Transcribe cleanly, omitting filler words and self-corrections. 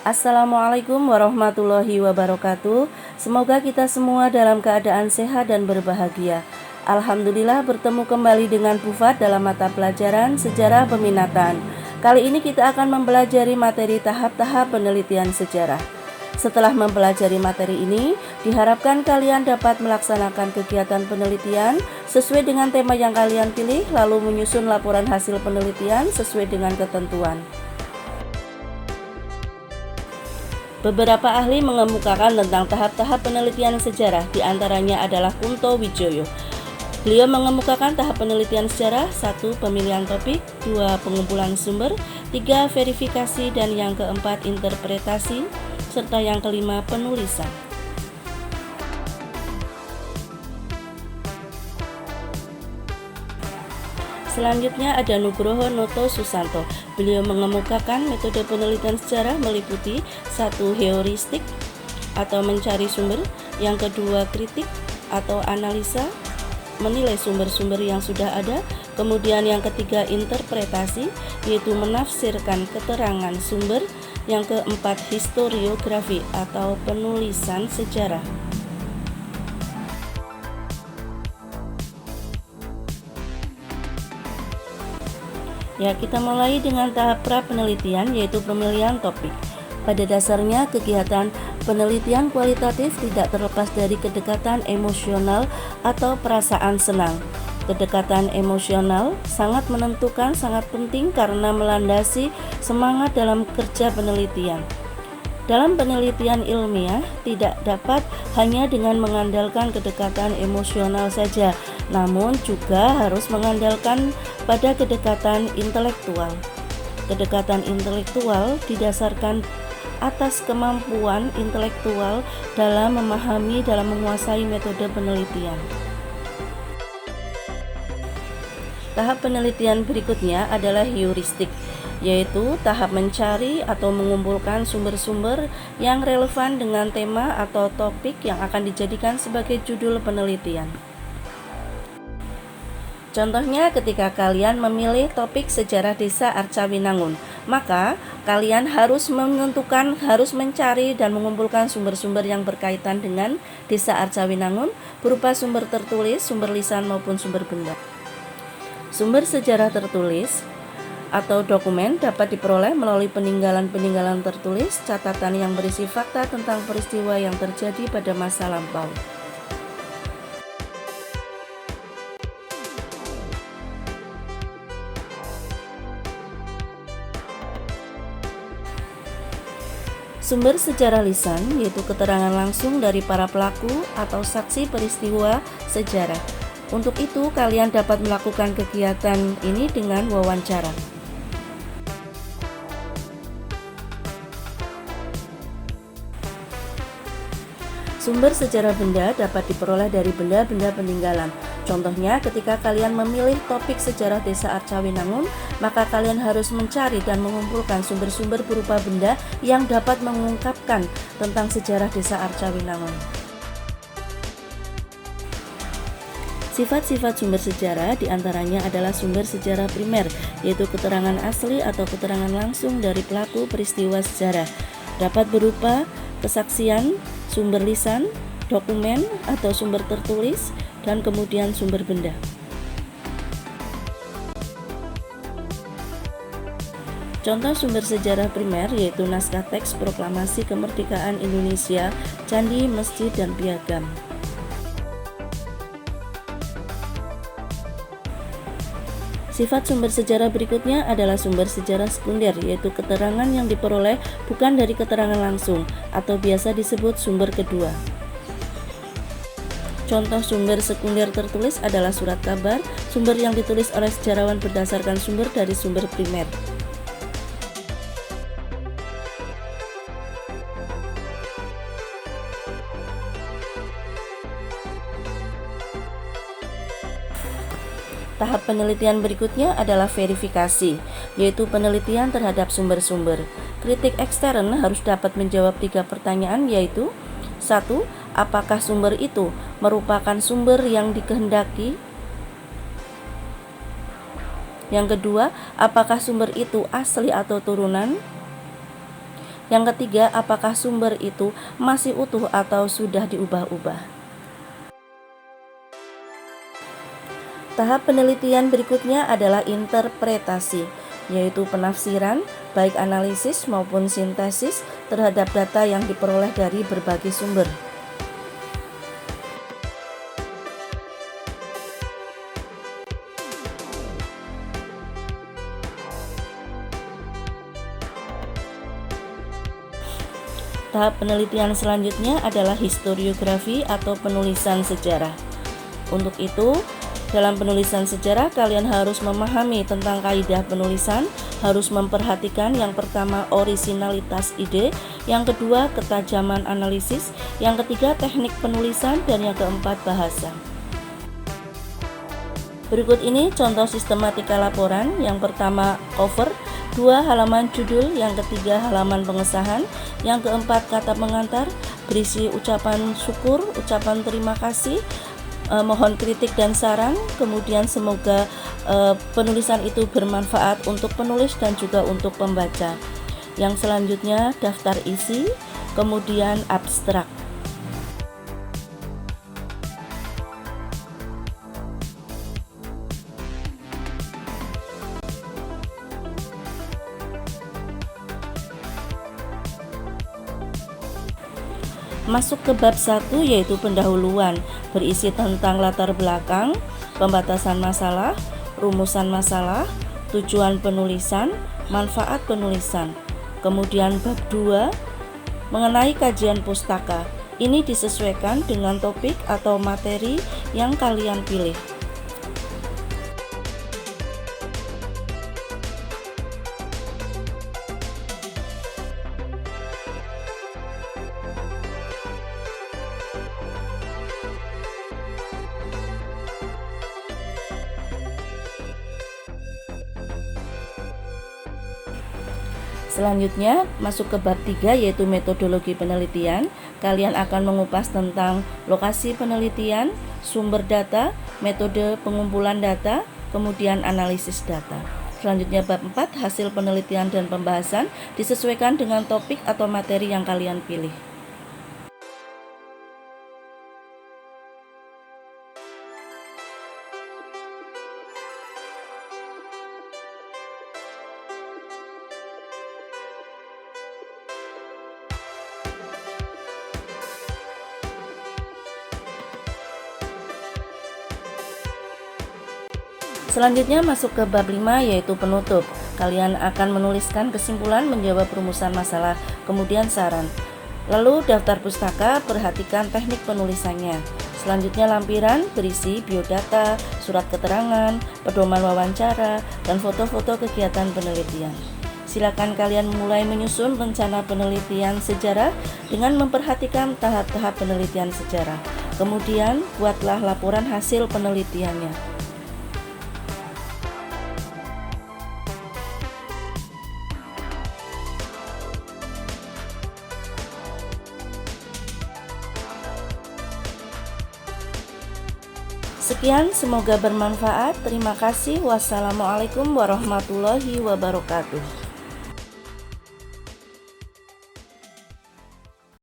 Assalamualaikum warahmatullahi wabarakatuh. Semoga kita semua dalam keadaan sehat dan berbahagia. Alhamdulillah bertemu kembali dengan Bu Fat dalam mata pelajaran Sejarah Peminatan. Kali ini kita akan mempelajari materi tahap-tahap penelitian sejarah. Setelah mempelajari materi ini, diharapkan kalian dapat melaksanakan kegiatan penelitian sesuai dengan tema yang kalian pilih, lalu menyusun laporan hasil penelitian sesuai dengan ketentuan. Beberapa ahli mengemukakan tentang tahap-tahap penelitian sejarah, diantaranya adalah Kunto Wijoyo. Beliau mengemukakan tahap penelitian sejarah: 1. Pemilihan topik, 2. Pengumpulan sumber, 3. Verifikasi, dan yang keempat interpretasi, serta yang kelima penulisan. Selanjutnya ada Nugroho Noto Susanto. Beliau mengemukakan metode penelitian sejarah meliputi 1. Heuristik atau mencari sumber, yang kedua kritik atau analisa, menilai sumber-sumber yang sudah ada, kemudian yang ketiga interpretasi, yaitu menafsirkan keterangan sumber, yang keempat historiografi atau penulisan sejarah. Ya, kita mulai dengan tahap pra penelitian, yaitu pemilihan topik. Pada dasarnya, kegiatan penelitian kualitatif tidak terlepas dari kedekatan emosional atau perasaan senang. Kedekatan emosional sangat menentukan, sangat penting karena melandasi semangat dalam kerja penelitian. Dalam penelitian ilmiah, tidak dapat hanya dengan mengandalkan kedekatan emosional saja, namun juga harus mengandalkan pada kedekatan intelektual. Kedekatan intelektual didasarkan atas kemampuan intelektual dalam memahami, dalam menguasai metode penelitian. Tahap penelitian berikutnya adalah heuristik, yaitu tahap mencari atau mengumpulkan sumber-sumber yang relevan dengan tema atau topik yang akan dijadikan sebagai judul penelitian. Contohnya, ketika kalian memilih topik sejarah desa Arcawinangun, maka kalian harus menentukan, harus mencari dan mengumpulkan sumber-sumber yang berkaitan dengan desa Arcawinangun berupa sumber tertulis, sumber lisan maupun sumber benda. Sumber sejarah tertulis atau dokumen dapat diperoleh melalui peninggalan-peninggalan tertulis, catatan yang berisi fakta tentang peristiwa yang terjadi pada masa lampau. Sumber sejarah lisan yaitu keterangan langsung dari para pelaku atau saksi peristiwa sejarah. Untuk itu, kalian dapat melakukan kegiatan ini dengan wawancara. Sumber sejarah benda dapat diperoleh dari benda-benda peninggalan. Contohnya, ketika kalian memilih topik sejarah desa Arcawinangun, maka kalian harus mencari dan mengumpulkan sumber-sumber berupa benda yang dapat mengungkapkan tentang sejarah desa Arcawinangun. Sifat-sifat sumber sejarah diantaranya adalah sumber sejarah primer, yaitu keterangan asli atau keterangan langsung dari pelaku peristiwa sejarah. Dapat berupa kesaksian, sumber lisan, dokumen atau sumber tertulis, dan kemudian sumber benda. Contoh sumber sejarah primer yaitu naskah teks proklamasi kemerdekaan Indonesia, candi, masjid, dan piagam. Sifat sumber sejarah berikutnya adalah sumber sejarah sekunder, yaitu keterangan yang diperoleh bukan dari keterangan langsung atau biasa disebut sumber kedua. Contoh sumber sekunder tertulis adalah surat kabar, sumber yang ditulis oleh sejarawan berdasarkan sumber dari sumber primer. Tahap penelitian berikutnya adalah verifikasi, yaitu penelitian terhadap sumber-sumber. Kritik ekstern harus dapat menjawab 3 pertanyaan, yaitu 1. Apakah sumber itu merupakan sumber yang dikehendaki? Yang kedua, apakah sumber itu asli atau turunan? Yang ketiga, apakah sumber itu masih utuh atau sudah diubah-ubah. Tahap penelitian berikutnya adalah interpretasi, yaitu penafsiran, baik analisis maupun sintesis terhadap data yang diperoleh dari berbagai sumber. Tahap penelitian selanjutnya adalah historiografi atau penulisan sejarah. Untuk itu, dalam penulisan sejarah kalian harus memahami tentang kaidah penulisan, harus memperhatikan yang pertama orisinalitas ide, yang kedua ketajaman analisis, yang ketiga teknik penulisan, dan yang keempat bahasa. Berikut ini contoh sistematika laporan. Yang pertama cover, 2 halaman judul, yang ketiga halaman pengesahan, yang keempat kata pengantar, berisi ucapan syukur, ucapan terima kasih, mohon kritik dan saran, kemudian semoga penulisan itu bermanfaat untuk penulis dan juga untuk pembaca. Yang selanjutnya daftar isi, kemudian abstrak. Masuk ke bab 1, yaitu pendahuluan, berisi tentang latar belakang, pembatasan masalah, rumusan masalah, tujuan penulisan, manfaat penulisan. Kemudian bab 2 mengenai kajian pustaka. Ini disesuaikan dengan topik atau materi yang kalian pilih. Selanjutnya masuk ke bab 3, yaitu metodologi penelitian. Kalian akan mengupas tentang lokasi penelitian, sumber data, metode pengumpulan data, kemudian analisis data. Selanjutnya bab 4, hasil penelitian dan pembahasan, disesuaikan dengan topik atau materi yang kalian pilih. Selanjutnya masuk ke bab 5, yaitu penutup. Kalian akan menuliskan kesimpulan, menjawab rumusan masalah, kemudian saran. Lalu daftar pustaka, perhatikan teknik penulisannya. Selanjutnya lampiran, berisi biodata, surat keterangan, pedoman wawancara, dan foto-foto kegiatan penelitian. Silakan kalian mulai menyusun rencana penelitian sejarah dengan memperhatikan tahap-tahap penelitian sejarah. Kemudian buatlah laporan hasil penelitiannya. Sekian, semoga bermanfaat. Terima kasih. Wassalamualaikum warahmatullahi wabarakatuh.